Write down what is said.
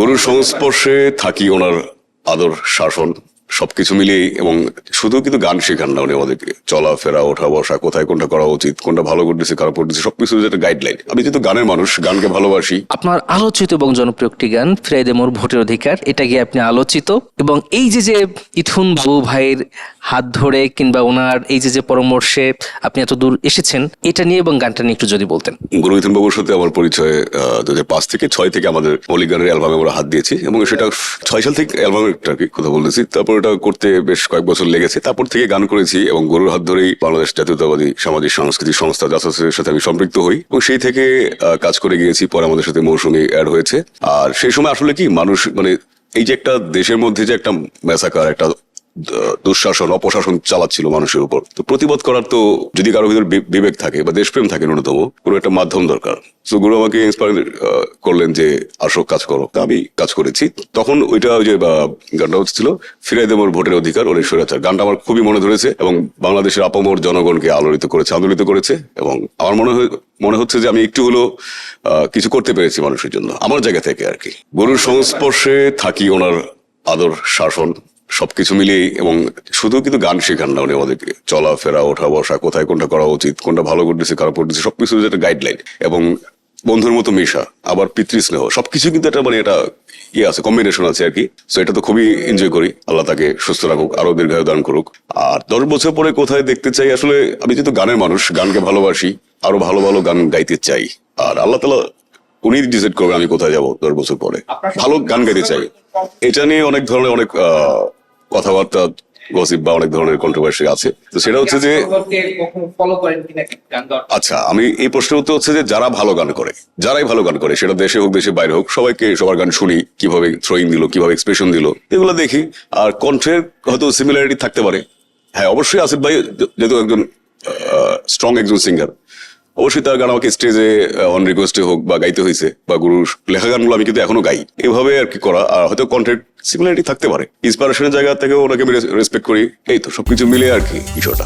গুরুর সংস্পর্শে থাকি, ওনার আদর শাসন সবকিছু মিলিয়ে, এবং শুধু কিন্তু গান শেখান না উনি আমাদেরকে, চলাফেরা, ওঠা বসা, কোথায় কোনটা করা উচিত, কোনটা ভালো করতেছে, খারাপ করতেছে, সবকিছু একটা গাইডলাইন। আমি যেহেতু গানের মানুষ, গানকে ভালোবাসি। আপনার আলোচিত এবং জনপ্রিয় একটি গান ফিরাই দে মোর ভোটের অধিকার, এটা গিয়ে আপনি আলোচিত, এবং এই যে ইথুন বাবু ভাইয়ের হাত ধরে কিংবা ওনার এই যে পরামর্শে আপনি এত দূর এসেছেন, এটা নিয়ে এবং গানটা নিয়ে একটু যদি বলতেন। গুরু ইথুন বাবুর সাথে আমার পরিচয় 2005 থেকে 6 থেকে আমাদের মৌলিক গানের অ্যালবামে আমরা হাত দিয়েছি, এবং সেটা 6 সাল থেকে অ্যালবামের কথা বলতেছি। তারপর এটা করতে বেশ কয়েক বছর লেগেছে, তারপর থেকে গান করেছি, এবং গুরুর হাত ধরেই বাংলাদেশ জাতীয়তাবাদী সামাজিক সাংস্কৃতিক সংস্থা জাসাসের সাথে আমি সম্পৃক্ত হই, এবং সেই থেকে কাজ করে গিয়েছি। পরে আমাদের সাথে মৌসুমী অ্যাড হয়েছে। আর সেই সময় আসলে কি মানুষ, মানে এই যে একটা দেশের মধ্যে যে একটা ম্যাসাকার, একটা দুঃশাসন, অপশাসন চালাচ্ছিল মানুষের উপর, তো প্রতিবাদ করার তো যদি কারো ভিতরে বিবেক থাকে বা দেশপ্রেম থাকে, ন্যূনতম কোনো একটা মাধ্যম দরকার। তো গুরু আমাকে ইন্সপায়ার করলেন যে আসো কাজ করো, তা আমি কাজ করেছি। তখন ওইটা ওই যে গানটা হচ্ছিল ফিরাই দে মোর ভোটের অধিকার, ওর স্বৈরাচার গানটা আমার খুবই মনে ধরেছে, এবং বাংলাদেশের আপামর জনগণকে আলোড়িত করেছে, এবং আমার মনে হচ্ছে যে আমি একটু হলেও কিছু করতে পেরেছি মানুষের জন্য, আমার জায়গা থেকে আর কি। গুরুর সংস্পর্শে থাকি, ওনার আদর শাসন সবকিছু মিলিয়ে, এবং শুধু কিন্তু গান শেখান না উনি আমাদেরকে, চলাফেরা, ওঠা বসা, কোথায় কোনটা করা উচিত, কোনটা ভালো করতেছে, খারাপ করতেছে, সবকিছু একটা গাইডলাইন, এবং বন্ধুর মতো মেশা, আবার পিতৃস্নেহ, সবকিছু কিন্তু একটা মানে এটা আছে, কম্বিনেশন আছে আর কি। তো এটা তো খুবই এনজয় করি। আল্লাহ তাকে সুস্থ রাখুক, আরো দীর্ঘায়ু দান করুক। আর 10 বছর পরে কোথায় দেখতে চাই, আসলে আমি যেহেতু গানের মানুষ, গানকে ভালোবাসি, আরো ভালো ভালো গান গাইতে চাই। আর আল্লাহ তাআলা উনি ডিসাইড করবেন আমি কোথায় যাবো 10 বছর পরে। ভালো গান গাইতে চাই, এটা নিয়ে অনেক ধরনের অনেক কথাবার্তা, গসিপ বা অনেক ধরনের কন্ট্রোভার্সি আছে। তো সেটা হচ্ছে যে আচ্ছা, আমি এই প্রশ্নের উত্তর হচ্ছে যে যারাই ভালো গান করে, সেটা দেশে হোক দেশে বাইরে হোক, সবার গান শুনি, কিভাবে থ্রোয়িং দিল, কিভাবে এক্সপ্রেশন দিল, এগুলো দেখি। আর কণ্ঠের হয়তো সিমিলারিটি থাকতে পারে। হ্যাঁ, অবশ্যই আসিফ ভাই যেহেতু একজন স্ট্রং একজন সিঙ্গার, অবশ্যই তার গান আমাকে স্টেজে অন রিকোয়েস্টে হোক বা গাইতে হয়েছে, বা গুরুর লেখা গানগুলো আমি কিন্তু এখনো গাই, এভাবে আর কি করা। আর হয়তো কন্টেন্ট সিমিলারিটি থাকতে পারে, ইন্সপিরেশনের জায়গা থেকে ওনাকে আমি রেসপেক্ট করি। এই তো সবকিছু মিলে আর কি বিষয়টা।